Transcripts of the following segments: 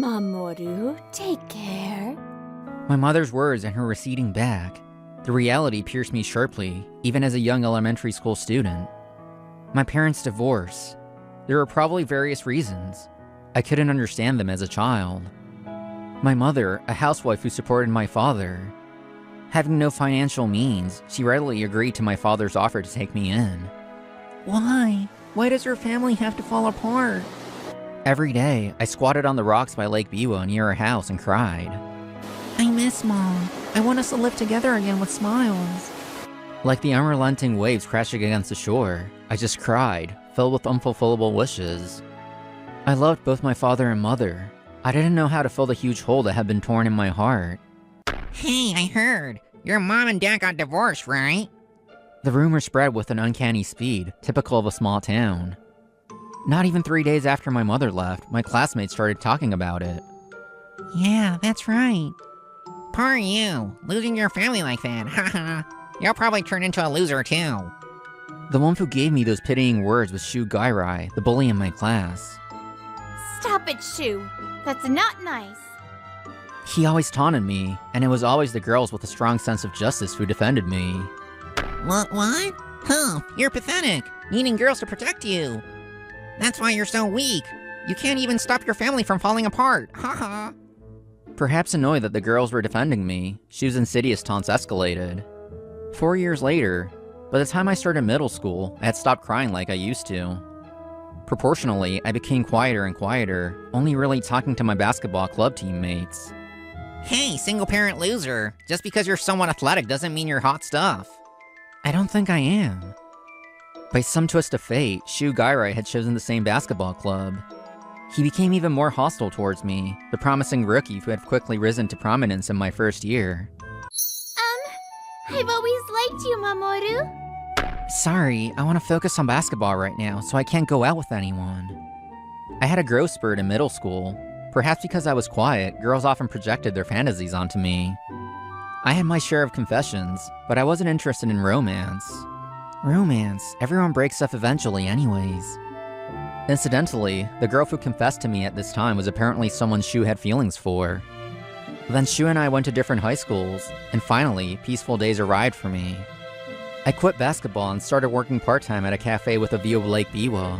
Mamoru, take care. My mother's words and her receding back. The reality pierced me sharply, even as a young elementary school student. My parents' divorce. There were probably various reasons. I couldn't understand them as a child. My mother, a housewife who supported my father. Having no financial means, she readily agreed to my father's offer to take me in. Why? Why does her family have to fall apart? Every day, I squatted on the rocks by Lake Biwa near her house and cried. I miss Mom. I want us to live together again with smiles. Like the unrelenting waves crashing against the shore, I just cried, filled with unfulfillable wishes. I loved both my father and mother. I didn't know how to fill the huge hole that had been torn in my heart. Hey, I heard. Your mom and dad got divorced, right? The rumor spread with an uncanny speed, typical of a small town. Not even 3 days after my mother left, my classmates started talking about it. Yeah, that's right. Poor you, losing your family like that, haha. You'll probably turn into a loser too. The one who gave me those pitying words was Shu Gairai, the bully in my class. Stop it, Shu. That's not nice. He always taunted me, and it was always the girls with a strong sense of justice who defended me. What? Huh, you're pathetic, needing girls to protect you. That's why you're so weak. You can't even stop your family from falling apart, haha. Perhaps annoyed that the girls were defending me, Shu's insidious taunts escalated. 4 years later, by the time I started middle school, I had stopped crying like I used to. Proportionally, I became quieter and quieter, only really talking to my basketball club teammates. Hey, single-parent loser. Just because you're somewhat athletic doesn't mean you're hot stuff. I don't think I am. By some twist of fate, Shu Gairai had chosen the same basketball club. He became even more hostile towards me, the promising rookie who had quickly risen to prominence in my first year. I've always liked you, Mamoru. Sorry, I want to focus on basketball right now, so I can't go out with anyone. I had a growth spurt in middle school. Perhaps because I was quiet, girls often projected their fantasies onto me. I had my share of confessions, but I wasn't interested in romance. Romance, everyone breaks up eventually anyways. Incidentally, the girl who confessed to me at this time was apparently someone Shu had feelings for. Then Shu and I went to different high schools, and finally, peaceful days arrived for me. I quit basketball and started working part-time at a cafe with a view of Lake Biwa.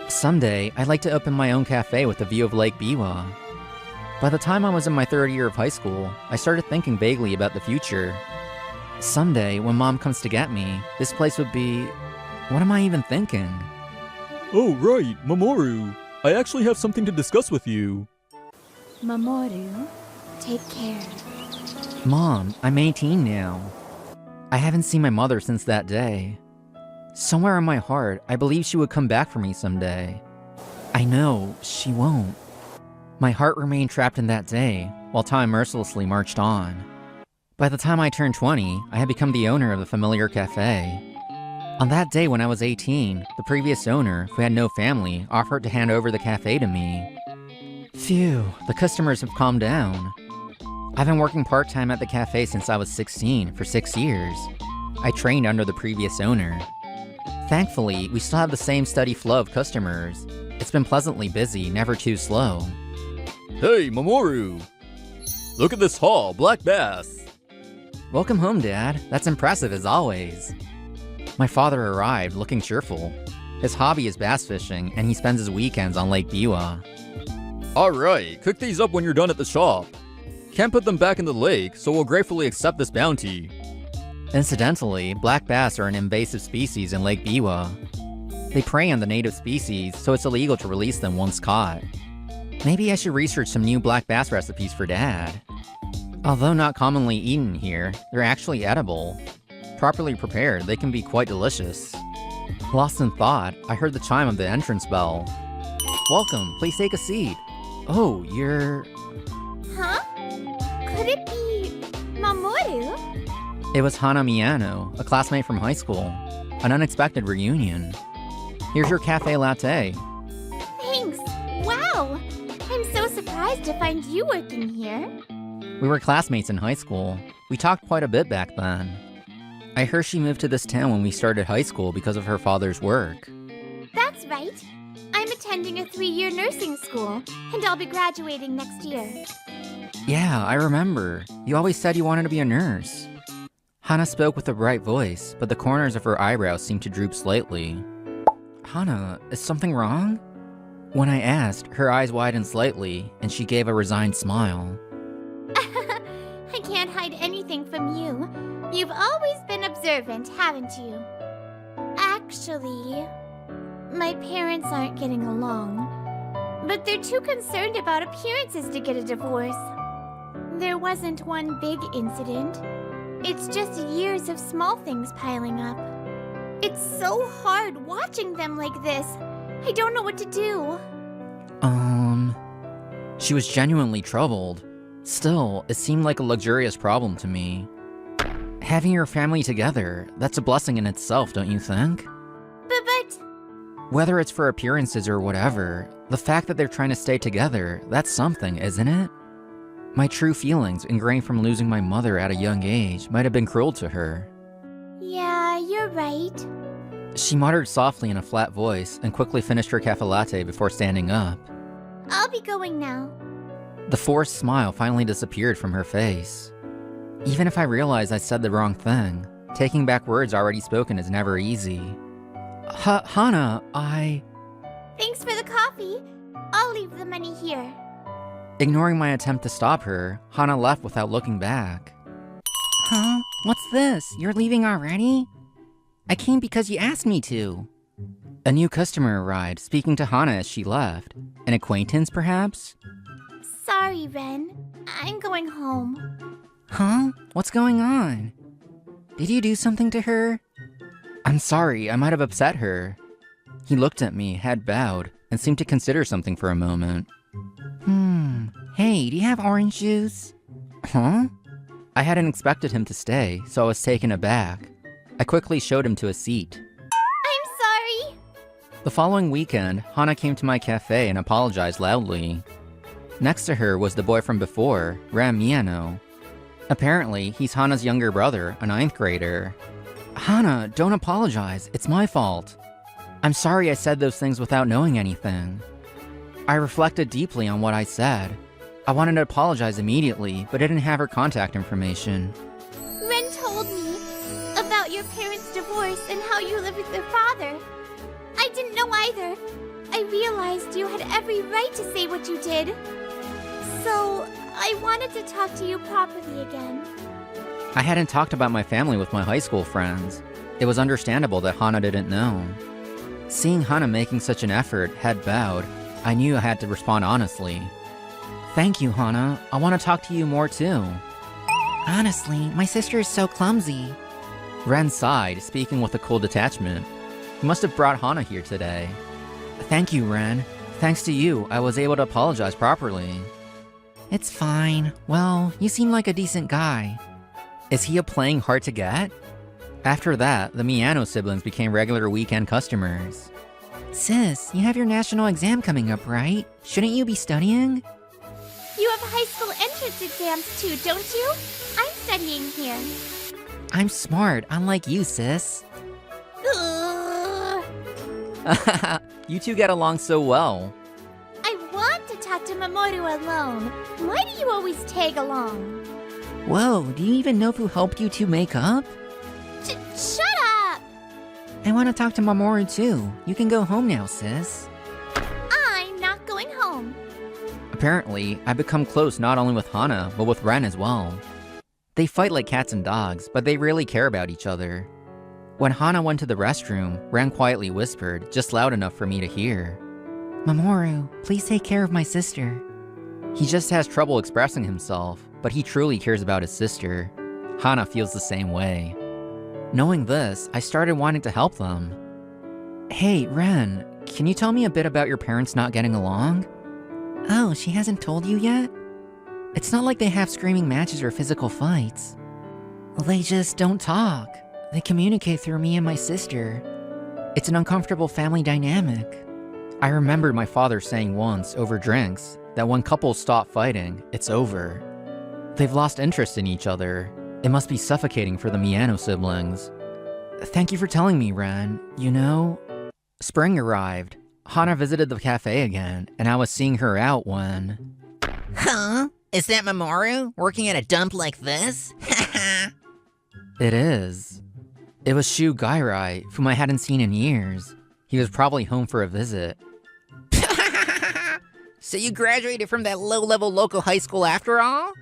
Someday, I'd like to open my own cafe with a view of Lake Biwa. By the time I was in my third year of high school, I started thinking vaguely about the future. Someday, when Mom comes to get me, this place would be... What am I even thinking? Oh, right, Mamoru. I actually have something to discuss with you. Mamoru, take care. Mom, I'm 18 now. I haven't seen my mother since that day. Somewhere in my heart, I believe she would come back for me someday. I know, she won't. My heart remained trapped in that day, while time mercilessly marched on. By the time I turned 20, I had become the owner of the familiar cafe. On that day when I was 18, the previous owner, who had no family, offered to hand over the cafe to me. Phew, the customers have calmed down. I've been working part-time at the cafe since I was 16, for 6 years. I trained under the previous owner. Thankfully, we still have the same steady flow of customers. It's been pleasantly busy, never too slow. Hey, Mamoru! Look at this haul, black bass! Welcome home, Dad. That's impressive as always. My father arrived, looking cheerful. His hobby is bass fishing, and he spends his weekends on Lake Biwa. Alright, cook these up when you're done at the shop. Can't put them back in the lake, so we'll gratefully accept this bounty. Incidentally, black bass are an invasive species in Lake Biwa. They prey on the native species, so it's illegal to release them once caught. Maybe I should research some new black bass recipes for Dad. Although not commonly eaten here, they're actually edible. Properly prepared, they can be quite delicious. Lost in thought, I heard the chime of the entrance bell. Welcome, please take a seat. Oh, you're... Huh? Could it be Mamoru? It was Hana Miyano, a classmate from high school. An unexpected reunion. Here's your cafe latte. Thanks. Wow. I'm so surprised to find you working here. We were classmates in high school. We talked quite a bit back then. I heard she moved to this town when we started high school because of her father's work. That's right. I I'm attending a 3-year nursing school, and I'll be graduating next year. Yeah, I remember. You always said you wanted to be a nurse. Hana spoke with a bright voice, but the corners of her eyebrows seemed to droop slightly. Hana, is something wrong? When I asked, her eyes widened slightly, and she gave a resigned smile. I can't hide anything from you. You've always been observant, haven't you? Actually, my parents aren't getting along, but they're too concerned about appearances to get a divorce. There wasn't one big incident. It's just years of small things piling up. It's so hard watching them like this. I don't know what to do. She was genuinely troubled. Still, it seemed like a luxurious problem to me. Having your family together, that's a blessing in itself, don't you think? But... Whether it's for appearances or whatever, the fact that they're trying to stay together, that's something, isn't it? My true feelings, ingrained from losing my mother at a young age, might have been cruel to her. Yeah, you're right. She muttered softly in a flat voice and quickly finished her cafe latte before standing up. I'll be going now. The forced smile finally disappeared from her face. Even if I realized I said the wrong thing, taking back words already spoken is never easy. Hana, Thanks for the coffee. I'll leave the money here. Ignoring my attempt to stop her, Hana left without looking back. Huh? What's this? You're leaving already? I came because you asked me to. A new customer arrived, speaking to Hana as she left. An acquaintance, perhaps? Sorry, Ren. I'm going home. Huh? What's going on? Did you do something to her? I'm sorry, I might have upset her. He looked at me, head bowed, and seemed to consider something for a moment. Hey, do you have orange juice? Huh? I hadn't expected him to stay, so I was taken aback. I quickly showed him to a seat. I'm sorry. The following weekend, Hana came to my cafe and apologized loudly. Next to her was the boy from before, Ram Miyano. Apparently, he's Hana's younger brother, a 9th grader. Hana, don't apologize, it's my fault. I'm sorry I said those things without knowing anything. I reflected deeply on what I said. I wanted to apologize immediately, but I didn't have her contact information. Ren told me about your parents' divorce and how you live with their father. I didn't know either. I realized you had every right to say what you did. So, I wanted to talk to you properly again. I hadn't talked about my family with my high school friends. It was understandable that Hana didn't know. Seeing Hana making such an effort, head bowed, I knew I had to respond honestly. Thank you, Hana. I want to talk to you more too. Honestly, my sister is so clumsy. Ren sighed, speaking with a cool detachment. He must have brought Hana here today. Thank you, Ren. Thanks to you, I was able to apologize properly. It's fine. Well, you seem like a decent guy. Is he a playing hard to get? After that, the Miyano siblings became regular weekend customers. Sis, you have your national exam coming up, right? Shouldn't you be studying? You have high school entrance exams too, don't you? I'm studying here. I'm smart, unlike you, sis. Ugh. You two get along so well. I want to talk to Mamoru alone. Why do you always tag along? Whoa, do you even know who helped you two make up? Shut up! I want to talk to Mamoru too. You can go home now, sis. I'm not going home. Apparently, I've become close not only with Hana, but with Ren as well. They fight like cats and dogs, but they really care about each other. When Hana went to the restroom, Ren quietly whispered, just loud enough for me to hear. Mamoru, please take care of my sister. He just has trouble expressing himself, but he truly cares about his sister. Hana feels the same way. Knowing this, I started wanting to help them. Hey, Ren, can you tell me a bit about your parents not getting along? Oh, she hasn't told you yet? It's not like they have screaming matches or physical fights. They just don't talk. They communicate through me and my sister. It's an uncomfortable family dynamic. I remembered my father saying once, over drinks, that when couples stop fighting, it's over. They've lost interest in each other. It must be suffocating for the Miyano siblings. Thank you for telling me, Ren. You know... Spring arrived. Hana visited the cafe again, and I was seeing her out when... Huh? Is that Mamoru working at a dump like this? It is. It was Shu Gairai, whom I hadn't seen in years. He was probably home for a visit. So you graduated from that low-level local high school after all?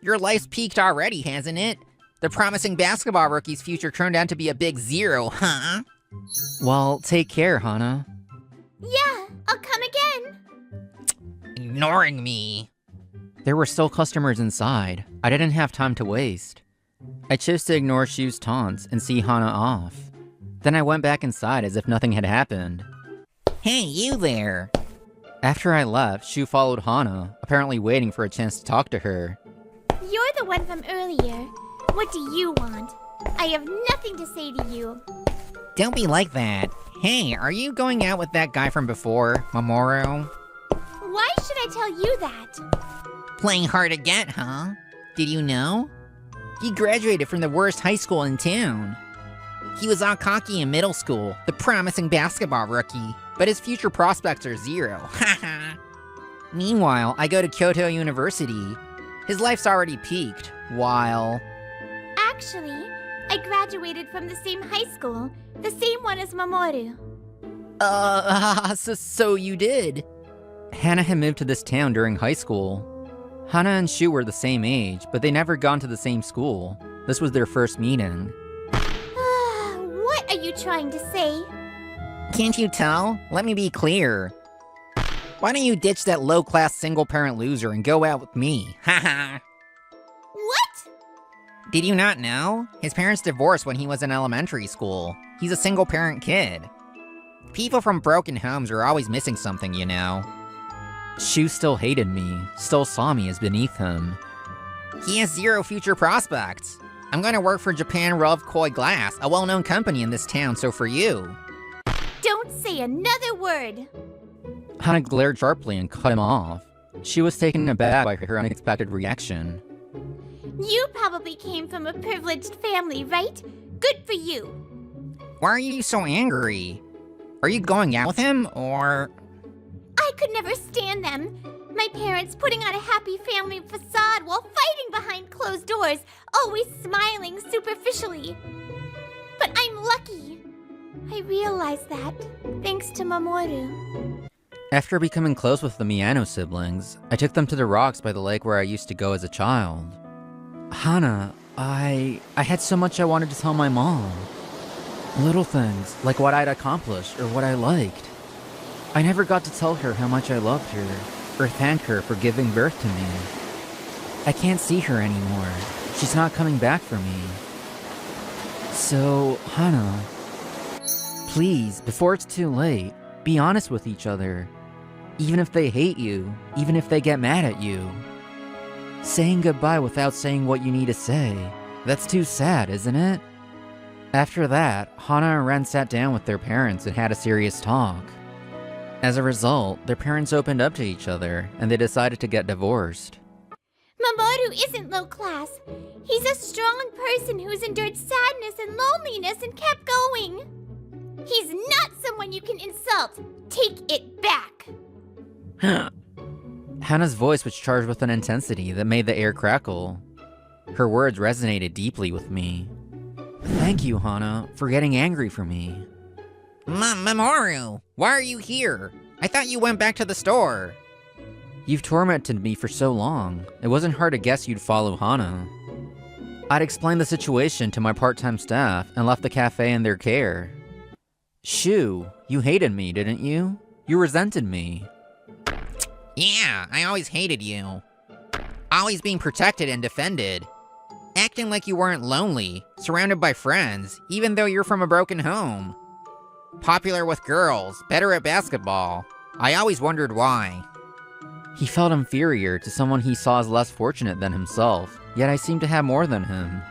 Your life's peaked already, hasn't it? The promising basketball rookie's future turned out to be a big zero, huh? Well, take care, Hana. Yeah, I'll come again. Ignoring me. There were still customers inside. I didn't have time to waste. I chose to ignore Shu's taunts and see Hana off. Then I went back inside as if nothing had happened. Hey, you there. After I left, Shu followed Hana, apparently waiting for a chance to talk to her. You're the one from earlier. What do you want? I have nothing to say to you. Don't be like that. Hey, are you going out with that guy from before, Mamoru? Why should I tell you that? Playing hard to get, huh? Did you know? He graduated from the worst high school in town. He was all cocky in middle school, the promising basketball rookie, but his future prospects are zero. Haha. Meanwhile, I go to Kyoto University. His life's already peaked, while... Actually, I graduated from the same high school, the same one as Mamoru. So you did? Hana had moved to this town during high school. Hana and Shu were the same age, but they never gone to the same school. This was their first meeting. What are you trying to say? Can't you tell? Let me be clear. Why don't you ditch that low-class single-parent loser and go out with me? Haha. What? Did you not know? His parents divorced when he was in elementary school. He's a single-parent kid. People from broken homes are always missing something, you know. Shu still hated me, still saw me as beneath him. He has zero future prospects. I'm gonna work for Japan Rove Koi Glass, a well-known company in this town, so for you. Don't say another word. Hana glared sharply and cut him off. She was taken aback by her unexpected reaction. You probably came from a privileged family, right? Good for you. Why are you so angry? Are you going out with him, or...? I could never stand them. My parents putting on a happy family facade while fighting behind closed doors, always smiling superficially. But I'm lucky. I realized that, thanks to Mamoru. After becoming close with the Miyano siblings, I took them to the rocks by the lake where I used to go as a child. Hana, I had so much I wanted to tell my mom. Little things, like what I'd accomplished or what I liked. I never got to tell her how much I loved her, or thank her for giving birth to me. I can't see her anymore. She's not coming back for me. So, Hana, please, before it's too late, be honest with each other. Even if they hate you, even if they get mad at you. Saying goodbye without saying what you need to say, that's too sad, isn't it? After that, Hana and Ren sat down with their parents and had a serious talk. As a result, their parents opened up to each other, and they decided to get divorced. Mamoru isn't low class. He's a strong person who's endured sadness and loneliness and kept going. He's not someone you can insult. Take it back. Hana's voice was charged with an intensity that made the air crackle. Her words resonated deeply with me. Thank you, Hana, for getting angry for me. Mamoru, why are you here? I thought you went back to the store. You've tormented me for so long. It wasn't hard to guess you'd follow Hana. I'd explained the situation to my part-time staff and left the cafe in their care. Shu, you hated me, didn't you? You resented me. Yeah, I always hated you. Always being protected and defended. Acting like you weren't lonely, surrounded by friends, even though you're from a broken home. Popular with girls, better at basketball. I always wondered why. He felt inferior to someone he saw as less fortunate than himself, yet I seemed to have more than him.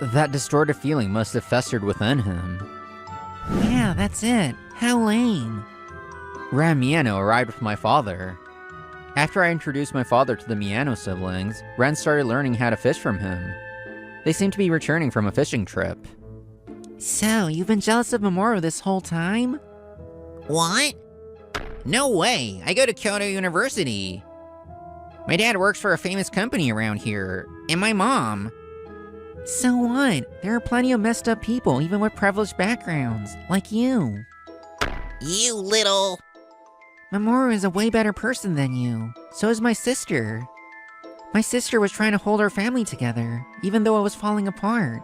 That distorted feeling must have festered within him. Yeah, that's it. How lame. Ran Miyano arrived with my father. After I introduced my father to the Miyano siblings, Ren started learning how to fish from him. They seemed to be returning from a fishing trip. So, you've been jealous of Mamoru this whole time? What? No way! I go to Kyoto University. My dad works for a famous company around here, and my mom. So what? There are plenty of messed up people, even with privileged backgrounds, like you. You little... Mamoru is a way better person than you. So is my sister. My sister was trying to hold our family together, even though it was falling apart.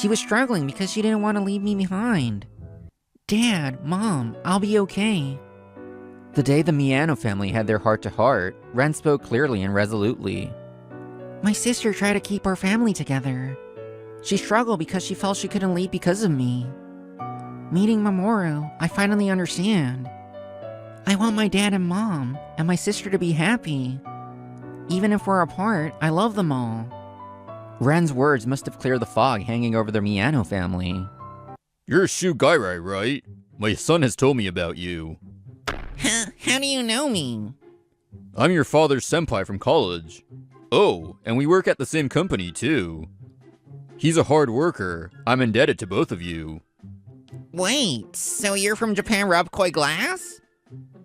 She was struggling because she didn't want to leave me behind. Dad, Mom, I'll be okay. The day the Miyano family had their heart-to-heart, Ren spoke clearly and resolutely. My sister tried to keep our family together. She struggled because she felt she couldn't leave because of me. Meeting Mamoru, I finally understand. I want my dad and mom, and my sister to be happy. Even if we're apart, I love them all. Ren's words must have cleared the fog hanging over the Miyano family. You're Shu Gairai, right? My son has told me about you. How do you know me? I'm your father's senpai from college. Oh, and we work at the same company too. He's a hard worker. I'm indebted to both of you. Wait, so you're from Japan Robkoi Glass?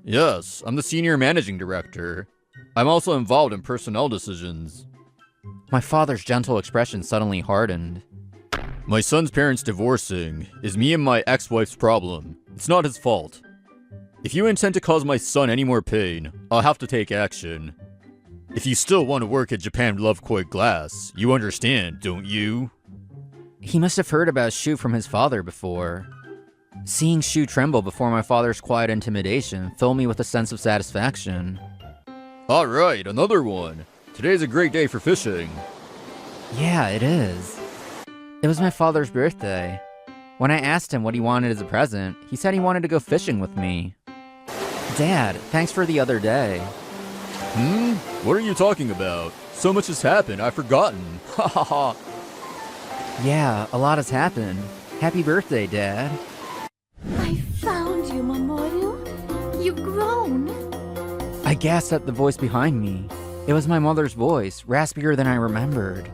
Yes, I'm the senior managing director. I'm also involved in personnel decisions. My father's gentle expression suddenly hardened. My son's parents divorcing is me and my ex-wife's problem. It's not his fault. If you intend to cause my son any more pain, I'll have to take action. If you still want to work at Japan Lovekoi Glass, you understand, don't you? He must have heard about Shu from his father before. Seeing Shu tremble before my father's quiet intimidation filled me with a sense of satisfaction. Alright, another one. Today's a great day for fishing. Yeah, it is. It was my father's birthday. When I asked him what he wanted as a present, he said he wanted to go fishing with me. Dad, thanks for the other day. What are you talking about? So much has happened, I've forgotten. Ha ha ha. Yeah, a lot has happened. Happy birthday, Dad. I found you, Mamoru. You've grown. I gasped at the voice behind me. It was my mother's voice, raspier than I remembered.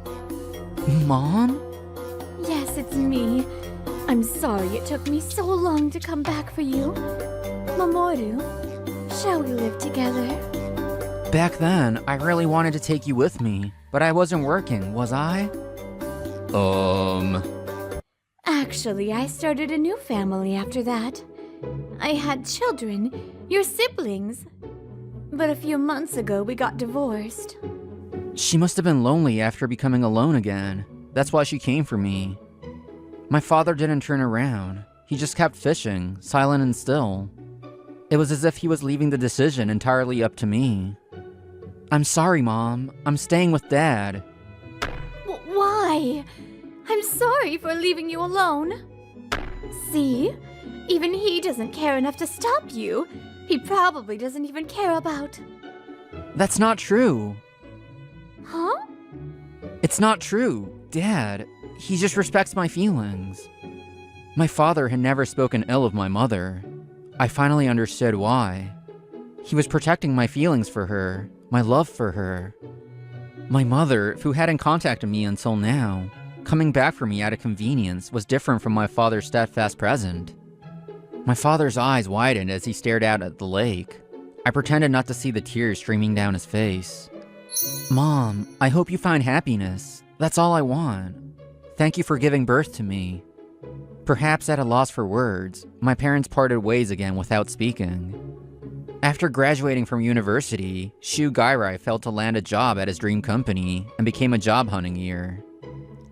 Mom? Yes, it's me. I'm sorry it took me so long to come back for you. Mamoru, shall we live together? Back then, I really wanted to take you with me, but I wasn't working, was I? Actually, I started a new family after that. I had children, your siblings. But a few months ago, we got divorced. She must have been lonely after becoming alone again. That's why she came for me. My father didn't turn around. He just kept fishing, silent and still. It was as if he was leaving the decision entirely up to me. I'm sorry, Mom. I'm staying with Dad. Why? I'm sorry for leaving you alone. See? Even he doesn't care enough to stop you. He probably doesn't even care about... That's not true. Huh? It's not true. Dad, he just respects my feelings. My father had never spoken ill of my mother. I finally understood why. He was protecting my feelings for her, my love for her. My mother, who hadn't contacted me until now, coming back for me out of convenience, was different from my father's steadfast present. My father's eyes widened as he stared out at the lake. I pretended not to see the tears streaming down his face. Mom, I hope you find happiness. That's all I want. Thank you for giving birth to me. Perhaps at a loss for words, my parents parted ways again without speaking. After graduating from university, Shu Gairai failed to land a job at his dream company and became a job hunting year.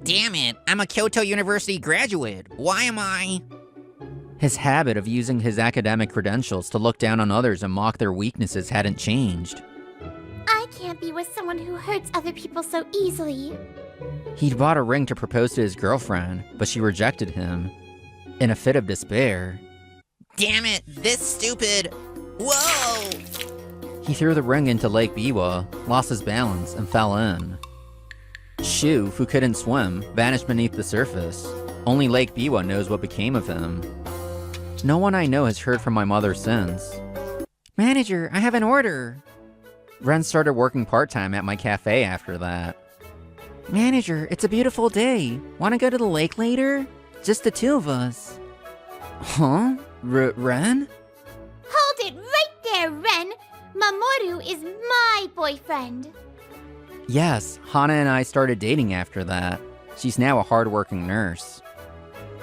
Damn it, I'm a Kyoto University graduate. Why am I? His habit of using his academic credentials to look down on others and mock their weaknesses hadn't changed. I can't be with someone who hurts other people so easily. He'd bought a ring to propose to his girlfriend, but she rejected him. In a fit of despair, Damn it, this stupid... Whoa! he threw the ring into Lake Biwa, lost his balance, and fell in. Shu, who couldn't swim, vanished beneath the surface. Only Lake Biwa knows what became of him. No one I know has heard from my mother since. Manager, I have an order. Ren started working part-time at my cafe after that. Manager, it's a beautiful day. Wanna go to the lake later? Just the two of us. Huh? Ren? Hold it right Mamoru is my boyfriend. Yes, Hana and I started dating after that. She's now a hardworking nurse.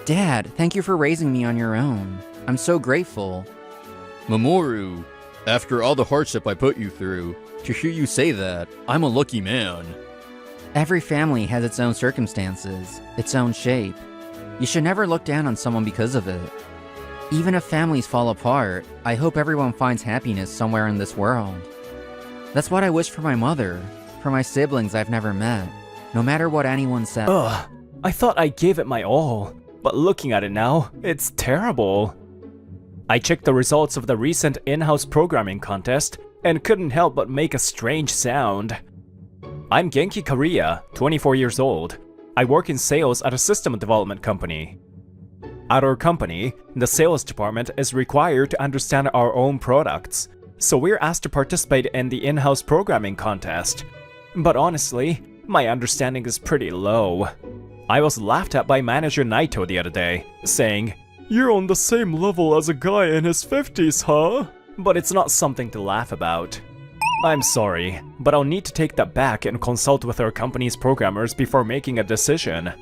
Dad, thank you for raising me on your own. I'm so grateful. Mamoru, after all the hardship I put you through, to hear you say that, I'm a lucky man. Every family has its own circumstances, its own shape. You should never look down on someone because of it. Even if families fall apart, I hope everyone finds happiness somewhere in this world. That's what I wish for my mother, for my siblings I've never met, no matter what anyone says. Ugh, I thought I gave it my all, but looking at it now, it's terrible. I checked the results of the recent in-house programming contest and couldn't help but make a strange sound. I'm Genki Kariya, 24 years old. I work in sales at a system development company. At our company, the sales department is required to understand our own products, so we're asked to participate in the in-house programming contest. But honestly, my understanding is pretty low. I was laughed at by manager Naito the other day, saying, "You're on the same level as a guy in his 50s, huh?" But it's not something to laugh about. I'm sorry, but I'll need to take that back and consult with our company's programmers before making a decision.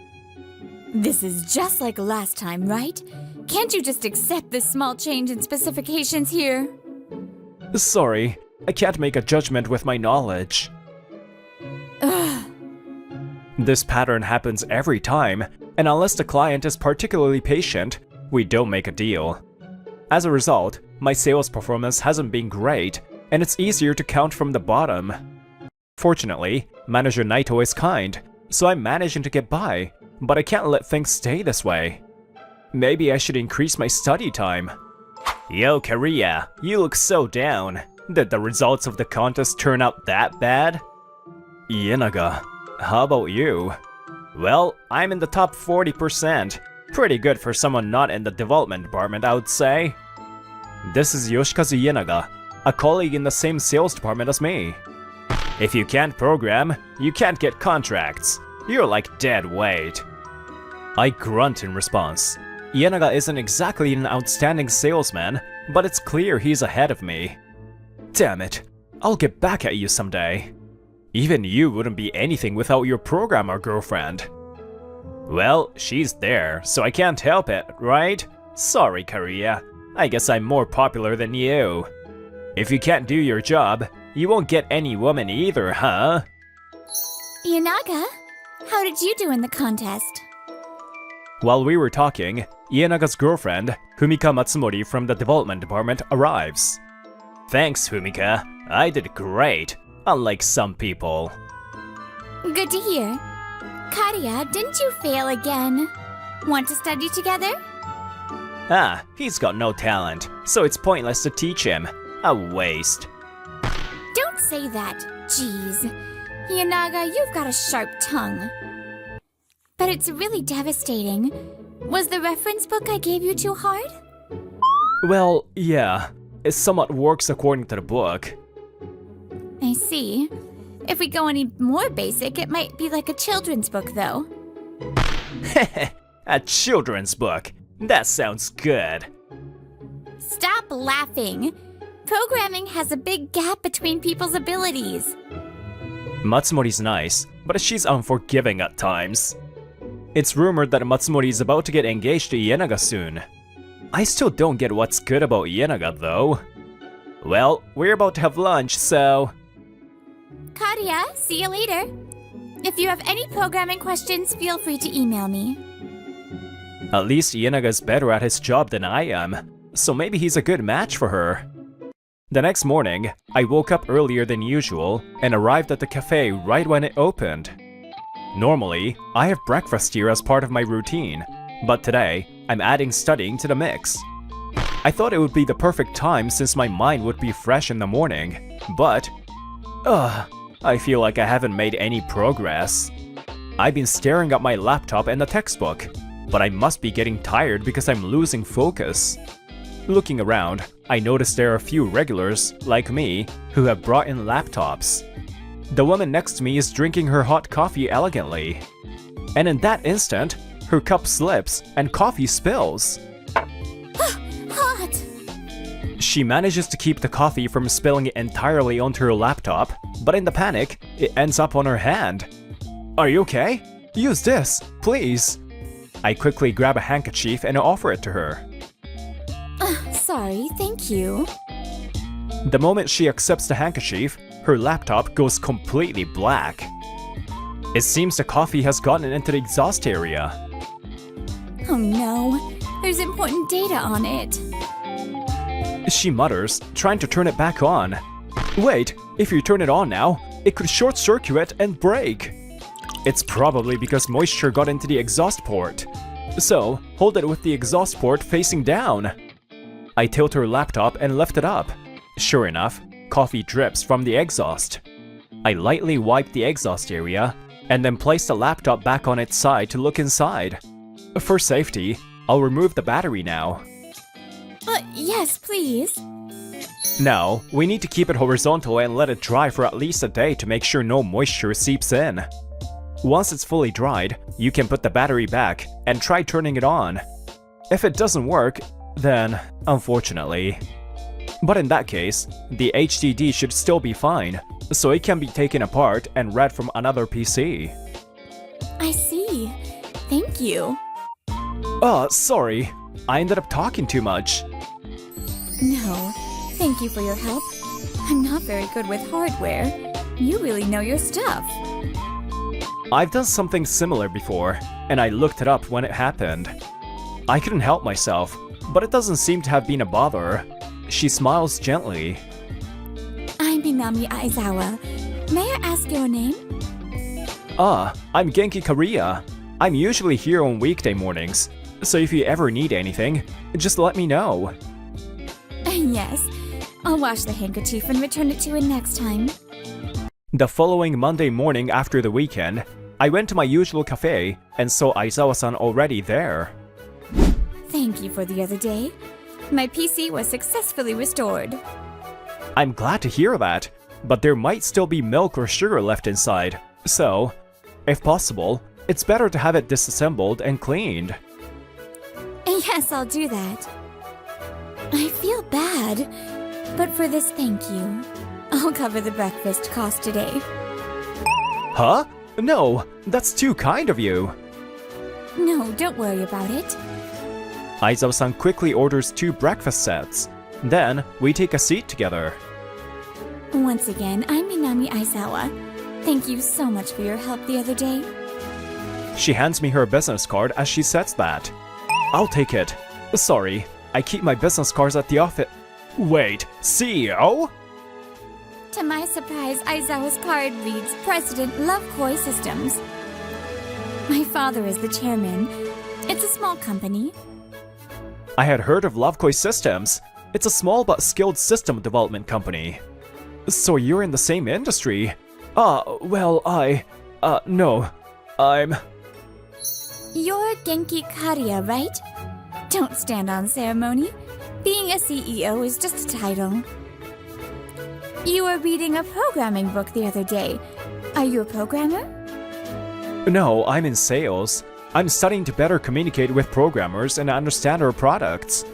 This is just like last time, right? Can't you just accept this small change in specifications here? Sorry, I can't make a judgment with my knowledge. Ugh. This pattern happens every time, and unless the client is particularly patient, we don't make a deal. As a result, my sales performance hasn't been great, and it's easier to count from the bottom. Fortunately, manager Naito is kind, so I'm managing to get by, but I can't let things stay this way. Maybe I should increase my study time. Yo, Kariya, you look so down. Did the results of the contest turn out that bad? Ienaga, how about you? Well, I'm in the top 40%. Pretty good for someone not in the development department, I would say. This is Yoshikazu Ienaga, a colleague in the same sales department as me. If you can't program, you can't get contracts. You're like dead weight. I grunt in response. Ienaga isn't exactly an outstanding salesman, but it's clear he's ahead of me. Damn it, I'll get back at you someday. Even you wouldn't be anything without your programmer girlfriend. Well, she's there, so I can't help it, right? Sorry, Kariya. I guess I'm more popular than you. If you can't do your job, you won't get any woman either, huh? Ienaga, how did you do in the contest? While we were talking, Ienaga's girlfriend, Fumika Matsumori from the development department, arrives. Thanks, Fumika. I did great, unlike some people. Good to hear. Kariya, didn't you fail again? Want to study together? Ah, he's got no talent, so it's pointless to teach him. A waste. Don't say that. Jeez. Ienaga, you've got a sharp tongue. But it's really devastating. Was the reference book I gave you too hard? Well, yeah. It somewhat works according to the book. I see. If we go any more basic, it might be like a children's book, though. A children's book. That sounds good. Stop laughing. Programming has a big gap between people's abilities. Matsumori's nice, but she's unforgiving at times. It's rumored that Matsumori is about to get engaged to Ienaga soon. I still don't get what's good about Ienaga, though. Well, we're about to have lunch, so... Kariya, see you later. If you have any programming questions, feel free to email me. At least Ienaga's better at his job than I am, so maybe he's a good match for her. The next morning, I woke up earlier than usual and arrived at the cafe right when it opened. Normally, I have breakfast here as part of my routine, but today, I'm adding studying to the mix. I thought it would be the perfect time since my mind would be fresh in the morning, but... I feel like I haven't made any progress. I've been staring at my laptop and the textbook, but I must be getting tired because I'm losing focus. Looking around, I noticed there are a few regulars, like me, who have brought in laptops. The woman next to me is drinking her hot coffee elegantly. And in that instant, her cup slips and coffee spills. Hot! She manages to keep the coffee from spilling entirely onto her laptop, but in the panic, it ends up on her hand. Are you okay? Use this, please. I quickly grab a handkerchief and offer it to her. Sorry, thank you. The moment she accepts the handkerchief, her laptop goes completely black. It seems the coffee has gotten into the exhaust area. Oh no, there's important data on it. She mutters, trying to turn it back on. Wait, if you turn it on now, it could short-circuit and break. It's probably because moisture got into the exhaust port. So, hold it with the exhaust port facing down. I tilt her laptop and lift it up. Sure enough, coffee drips from the exhaust. I lightly wipe the exhaust area, and then place the laptop back on its side to look inside. For safety, I'll remove the battery now. Yes, please. Now, we need to keep it horizontal and let it dry for at least a day to make sure no moisture seeps in. Once it's fully dried, you can put the battery back and try turning it on. If it doesn't work, then unfortunately. But in that case, the HDD should still be fine, so it can be taken apart and read from another PC. I see. Thank you. Sorry. I ended up talking too much. No, thank you for your help. I'm not very good with hardware. You really know your stuff. I've done something similar before, and I looked it up when it happened. I couldn't help myself, but it doesn't seem to have been a bother. She smiles gently. I'm Minami Aizawa. May I ask your name? I'm Genki Kariya. I'm usually here on weekday mornings, so if you ever need anything, just let me know. Yes, I'll wash the handkerchief and return it to you next time. The following Monday morning after the weekend, I went to my usual cafe and saw Aizawa-san already there. Thank you for the other day. My PC was successfully restored. I'm glad to hear that, but there might still be milk or sugar left inside, so, if possible, it's better to have it disassembled and cleaned. Yes, I'll do that. I feel bad, but for this thank you, I'll cover the breakfast cost today. Huh? No, that's too kind of you. No, don't worry about it. Aizawa-san quickly orders 2 breakfast sets. Then, we take a seat together. Once again, I'm Minami Aizawa. Thank you so much for your help the other day. She hands me her business card as she says that. I'll take it. Sorry, I keep my business cards at the office. Wait, CEO? To my surprise, Aizawa's card reads President Lovekoi Systems. My father is the chairman. It's a small company. I had heard of Lovekoi Systems. It's a small but skilled system development company. So you're in the same industry? No. I'm... You're Genki Kariya, right? Don't stand on ceremony. Being a CEO is just a title. You were reading a programming book the other day. Are you a programmer? No, I'm in sales. I'm studying to better communicate with programmers and understand our products.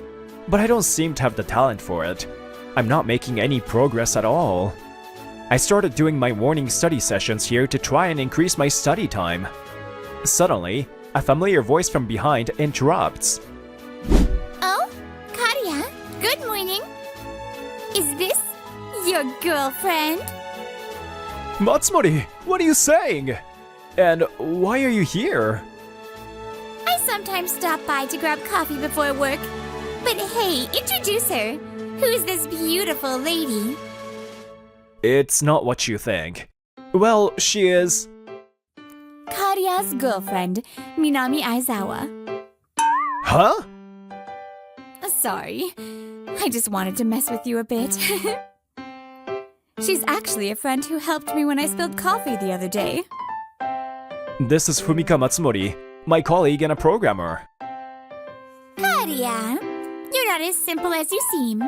But I don't seem to have the talent for it. I'm not making any progress at all. I started doing my morning study sessions here to try and increase my study time. Suddenly, a familiar voice from behind interrupts. Oh, Kariya, good morning. Is this your girlfriend? Matsumori, what are you saying? And why are you here? I sometimes stop by to grab coffee before work. But hey, introduce her. Who's this beautiful lady? It's not what you think. Well, she is... Kariya's girlfriend, Minami Aizawa. Huh? Sorry, I just wanted to mess with you a bit. She's actually a friend who helped me when I spilled coffee the other day. This is Fumika Matsumori, my colleague and a programmer. Kariya, you're not as simple as you seem.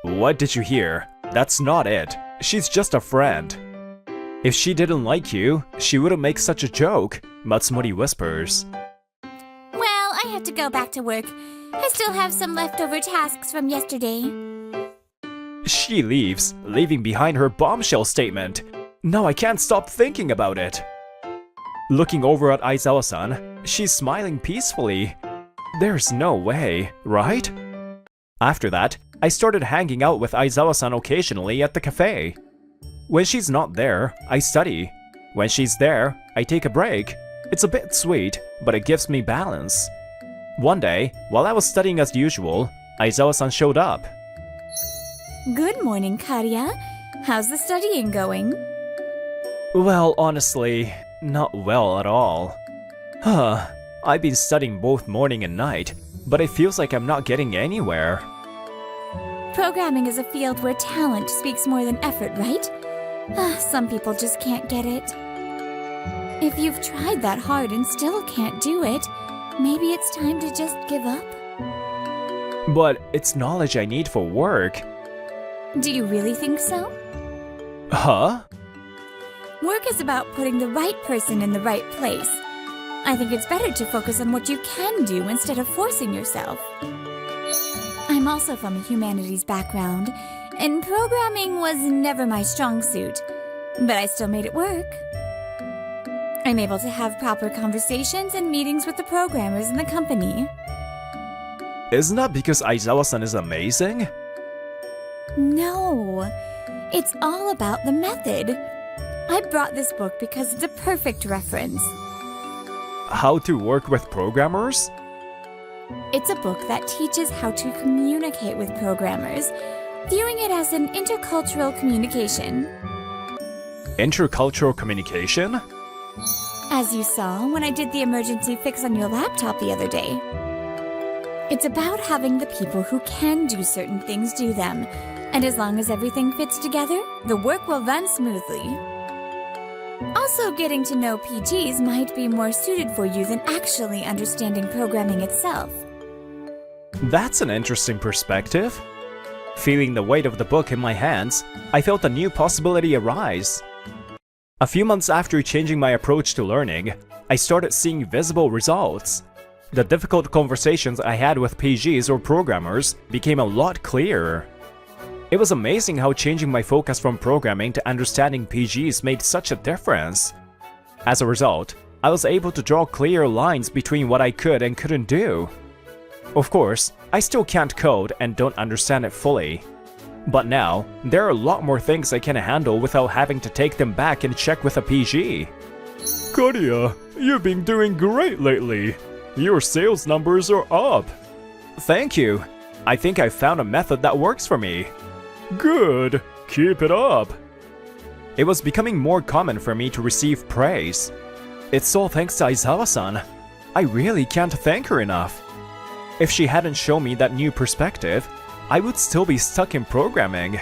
What did you hear? That's not it. She's just a friend. If she didn't like you, she wouldn't make such a joke, Matsumori whispers. Well, I have to go back to work. I still have some leftover tasks from yesterday. She leaves, leaving behind her bombshell statement. Now I can't stop thinking about it. Looking over at Aizawa-san, she's smiling peacefully. There's no way, right? After that, I started hanging out with Aizawa-san occasionally at the cafe. When she's not there, I study. When she's there, I take a break. It's a bit sweet, but it gives me balance. One day, while I was studying as usual, Aizawa-san showed up. Good morning, Karia. How's the studying going? Well, honestly, not well at all. I've been studying both morning and night, but it feels like I'm not getting anywhere. Programming is a field where talent speaks more than effort, right? Some people just can't get it. If you've tried that hard and still can't do it, maybe it's time to just give up. But it's knowledge I need for work. Do you really think so? Huh? Work is about putting the right person in the right place. I think it's better to focus on what you can do instead of forcing yourself. I'm also from a humanities background, and programming was never my strong suit, but I still made it work. I'm able to have proper conversations and meetings with the programmers in the company. Isn't that because Aizawa-san is amazing? No, it's all about the method. I brought this book because it's a perfect reference. How to work with programmers? It's a book that teaches how to communicate with programmers, viewing it as an intercultural communication. Intercultural communication? As you saw when I did the emergency fix on your laptop the other day. It's about having the people who can do certain things do them, and as long as everything fits together, the work will run smoothly. Also, getting to know PGs might be more suited for you than actually understanding programming itself. That's an interesting perspective. Feeling the weight of the book in my hands, I felt a new possibility arise. A few months after changing my approach to learning, I started seeing visible results. The difficult conversations I had with PGs or programmers became a lot clearer. It was amazing how changing my focus from programming to understanding PGs made such a difference. As a result, I was able to draw clear lines between what I could and couldn't do. Of course, I still can't code and don't understand it fully. But now, there are a lot more things I can handle without having to take them back and check with a PG. Karia, you've been doing great lately. Your sales numbers are up. Thank you. I think I found a method that works for me. Good. Keep it up. It was becoming more common for me to receive praise. It's all thanks to Aizawa-san. I really can't thank her enough. If she hadn't shown me that new perspective, I would still be stuck in programming.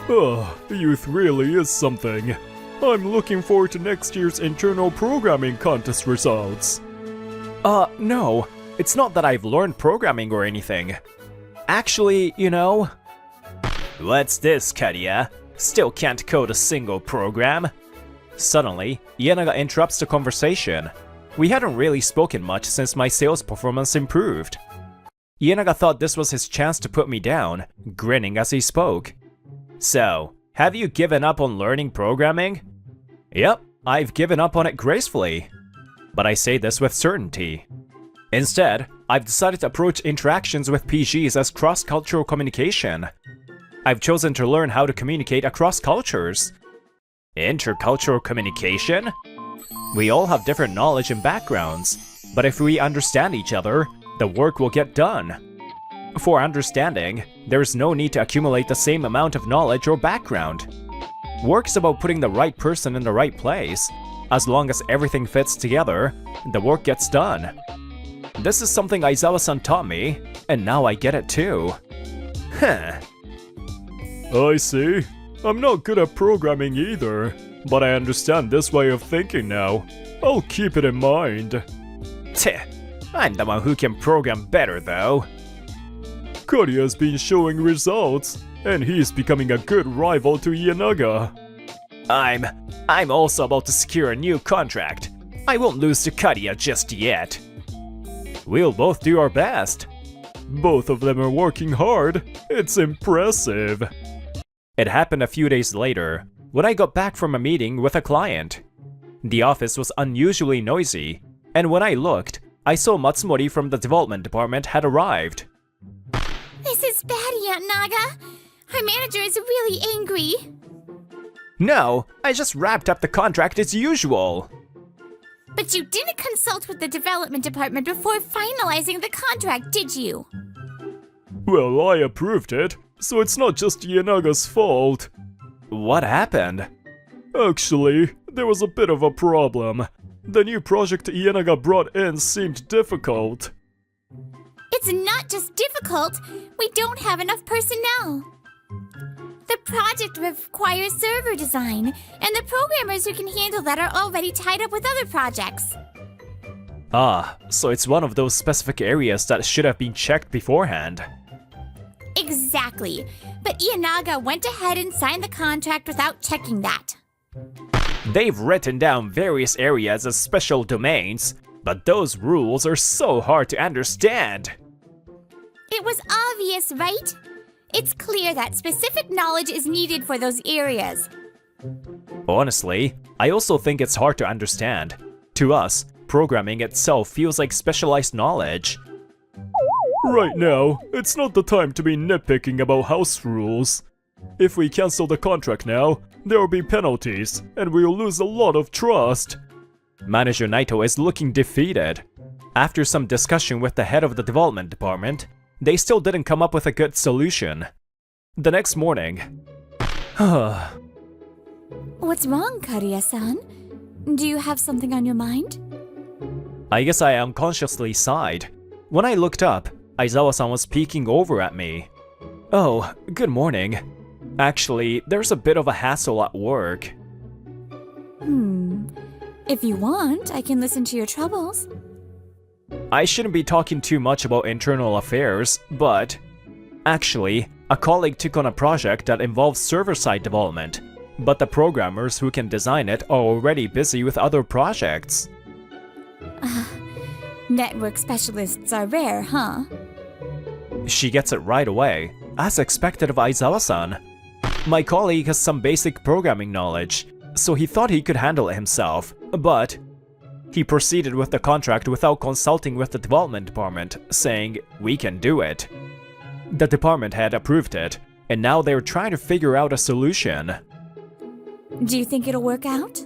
Youth really is something. I'm looking forward to next year's internal programming contest results. No. It's not that I've learned programming or anything. Actually, you know... What's this, Karia? Still can't code a single program? Suddenly, Ienaga interrupts the conversation. We hadn't really spoken much since my sales performance improved. Ienaga thought this was his chance to put me down, grinning as he spoke. So, have you given up on learning programming? Yep, I've given up on it gracefully. But I say this with certainty. Instead, I've decided to approach interactions with PGs as cross-cultural communication. I've chosen to learn how to communicate across cultures. Intercultural communication? We all have different knowledge and backgrounds, but if we understand each other, the work will get done. For understanding, there is no need to accumulate the same amount of knowledge or background. Work is about putting the right person in the right place. As long as everything fits together, the work gets done. This is something Aizawa-san taught me, and now I get it too. I see. I'm not good at programming either, but I understand this way of thinking now. I'll keep it in mind. I'm the one who can program better though. Karia's been showing results, and he's becoming a good rival to Ienaga. I'm also about to secure a new contract. I won't lose to Karia just yet. We'll both do our best. Both of them are working hard. It's impressive. It happened a few days later, when I got back from a meeting with a client. The office was unusually noisy, and when I looked, I saw Matsumori from the development department had arrived. This is bad, Aunt Naga. Our manager is really angry. No, I just wrapped up the contract as usual. But you didn't consult with the development department before finalizing the contract, did you? Well, I approved it, so it's not just Ienaga's fault. What happened? Actually, there was a bit of a problem. The new project Ienaga brought in seemed difficult. It's not just difficult. We don't have enough personnel. The project requires server design, and the programmers who can handle that are already tied up with other projects. Ah, so it's one of those specific areas that should have been checked beforehand. Exactly. But Ienaga went ahead and signed the contract without checking that. They've written down various areas as special domains, but those rules are so hard to understand. It was obvious, right? It's clear that specific knowledge is needed for those areas. Honestly, I also think it's hard to understand. To us, programming itself feels like specialized knowledge. Right now, it's not the time to be nitpicking about house rules. If we cancel the contract now, there will be penalties, and we will lose a lot of trust. Manager Naito is looking defeated. After some discussion with the head of the development department, they still didn't come up with a good solution. The next morning... What's wrong, Kariya-san? Do you have something on your mind? I guess I unconsciously sighed. When I looked up, Aizawa-san was peeking over at me. Oh, good morning. Actually, there's a bit of a hassle at work. If you want, I can listen to your troubles. I shouldn't be talking too much about internal affairs, but... Actually, a colleague took on a project that involves server-side development, but the programmers who can design it are already busy with other projects. Network specialists are rare, huh? She gets it right away, as expected of Aizawa-san. My colleague has some basic programming knowledge, so he thought he could handle it himself, but... He proceeded with the contract without consulting with the development department, saying, "We can do it." The department had approved it, and now they're trying to figure out a solution. Do you think it'll work out?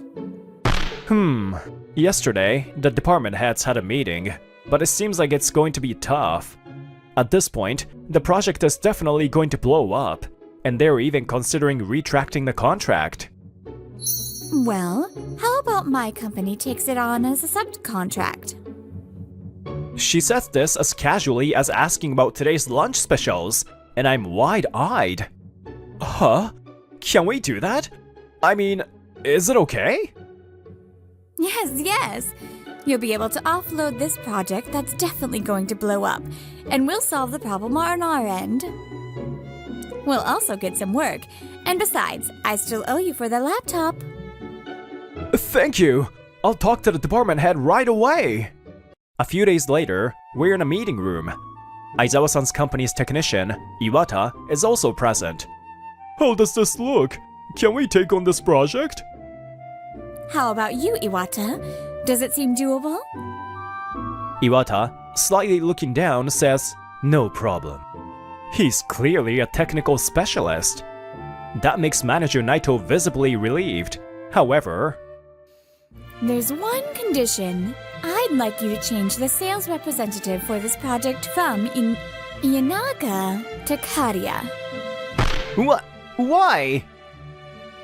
Yesterday, the department heads had a meeting, but it seems like it's going to be tough. At this point, the project is definitely going to blow up, and they're even considering retracting the contract. Well, how about my company takes it on as a subcontract? She says this as casually as asking about today's lunch specials, and I'm wide-eyed. Huh? Can we do that? I mean, is it okay? Yes. You'll be able to offload this project that's definitely going to blow up, and we'll solve the problem on our end. We'll also get some work, and besides, I still owe you for the laptop. Thank you! I'll talk to the department head right away! A few days later, we're in a meeting room. Aizawa-san's company's technician, Iwata, is also present. How does this look? Can we take on this project? How about you, Iwata? Does it seem doable? Iwata, slightly looking down, says, "No problem." He's clearly a technical specialist. That makes Manager Naito visibly relieved. However... There's one condition. I'd like you to change the sales representative for this project from Ienaga to Kariya. What? Why?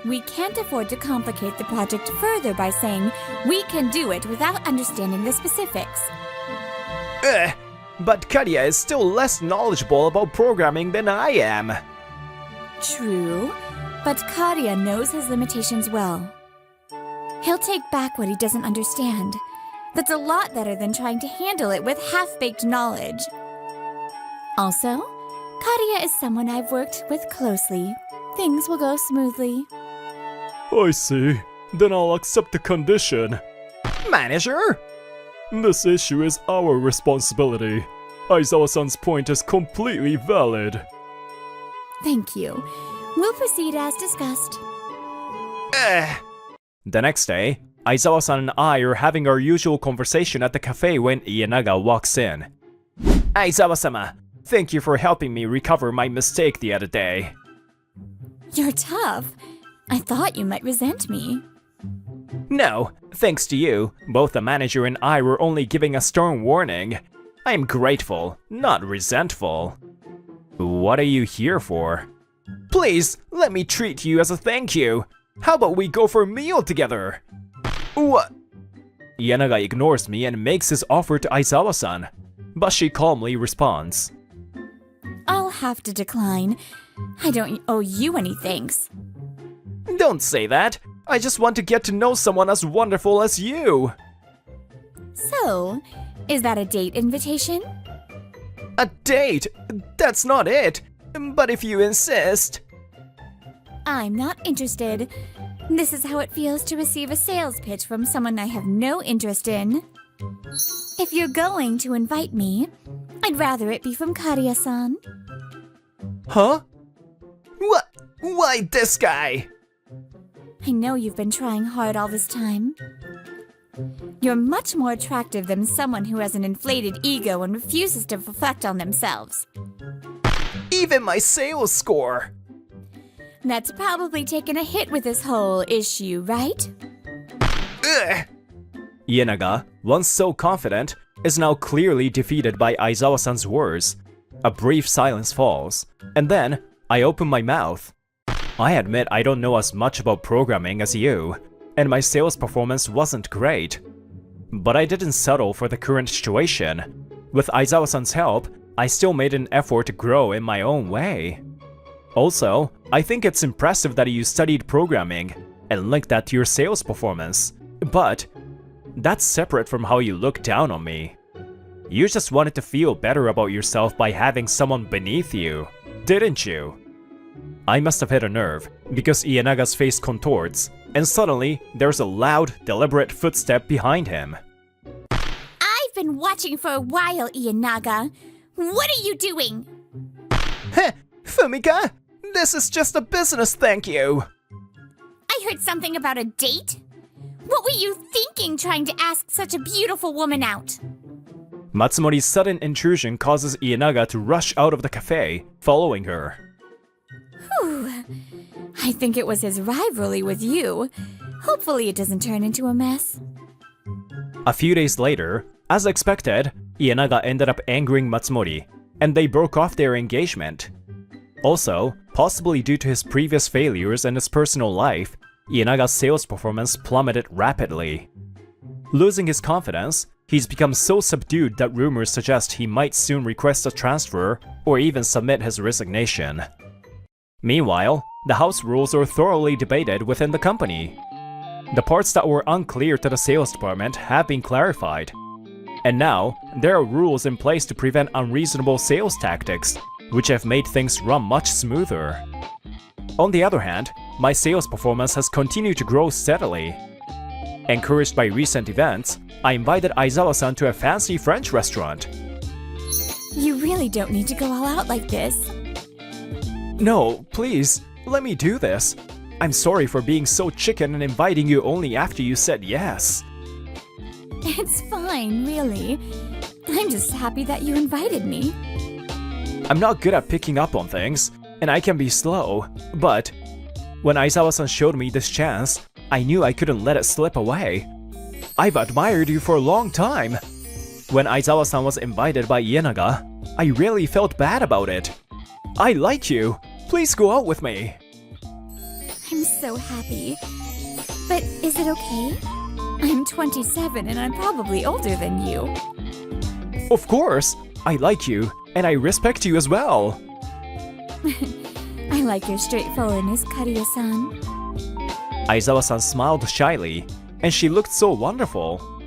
We can't afford to complicate the project further by saying we can do it without understanding the specifics. But Kariya is still less knowledgeable about programming than I am. True, but Kariya knows his limitations well. He'll take back what he doesn't understand. That's a lot better than trying to handle it with half-baked knowledge. Also, Kariya is someone I've worked with closely. Things will go smoothly. I see. Then I'll accept the condition. Manager? This issue is our responsibility. Aizawa-san's point is completely valid. Thank you. We'll proceed as discussed. The next day, Aizawa-san and I are having our usual conversation at the cafe when Ienaga walks in. Aizawa-sama, thank you for helping me recover my mistake the other day. You're tough. I thought you might resent me. No, thanks to you, both the manager and I were only giving a stern warning. I am grateful, not resentful. What are you here for? Please, let me treat you as a thank you. How about we go for a meal together? What? Ienaga ignores me and makes his offer to Aizawa-san, but she calmly responds. I'll have to decline. I don't owe you any thanks. Don't say that. I just want to get to know someone as wonderful as you. So, is that a date invitation? A date? That's not it. But if you insist. I'm not interested. This is how it feels to receive a sales pitch from someone I have no interest in. If you're going to invite me, I'd rather it be from Kariya-san. Huh? What? Why this guy? I know you've been trying hard all this time. You're much more attractive than someone who has an inflated ego and refuses to reflect on themselves. Even my sales score. That's probably taken a hit with this whole issue, right? Ugh. Ienaga, once so confident, is now clearly defeated by Aizawa-san's words. A brief silence falls, and then I open my mouth. I admit I don't know as much about programming as you, and my sales performance wasn't great. But I didn't settle for the current situation. With Aizawa-san's help, I still made an effort to grow in my own way. Also, I think it's impressive that you studied programming and linked that to your sales performance. But that's separate from how you look down on me. You just wanted to feel better about yourself by having someone beneath you, didn't you? I must have hit a nerve, because Ienaga's face contorts, and suddenly there's a loud, deliberate footstep behind him. I've been watching for a while, Ienaga. What are you doing? Heh, Fumika, this is just a business thank you. I heard something about a date. What were you thinking trying to ask such a beautiful woman out? Matsumori's sudden intrusion causes Ienaga to rush out of the cafe, following her. Whew. I think it was his rivalry with you. Hopefully it doesn't turn into a mess. A few days later, as expected, Ienaga ended up angering Matsumori, and they broke off their engagement. Also, possibly due to his previous failures and his personal life, Ienaga's sales performance plummeted rapidly. Losing his confidence, he's become so subdued that rumors suggest he might soon request a transfer or even submit his resignation. Meanwhile, the house rules are thoroughly debated within the company. The parts that were unclear to the sales department have been clarified. And now, there are rules in place to prevent unreasonable sales tactics, which have made things run much smoother. On the other hand, my sales performance has continued to grow steadily. Encouraged by recent events, I invited Aizawa-san to a fancy French restaurant. You really don't need to go all out like this. No, please, let me do this. I'm sorry for being so chicken and inviting you only after you said yes. It's fine, really. I'm just happy that you invited me. I'm not good at picking up on things, and I can be slow, but when Aizawa-san showed me this chance, I knew I couldn't let it slip away. I've admired you for a long time. When Aizawa-san was invited by Ienaga, I really felt bad about it. I like you. Please go out with me. I'm so happy. But is it okay? I'm 27 and I'm probably older than you. Of course. I like you, and I respect you as well. I like your straightforwardness, Kariya-san. Aizawa-san smiled shyly, and she looked so wonderful.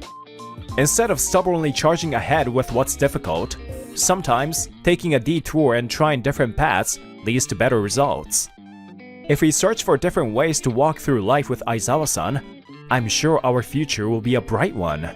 Instead of stubbornly charging ahead with what's difficult, sometimes taking a detour and trying different paths leads to better results. If we search for different ways to walk through life with Aizawa-san, I'm sure our future will be a bright one.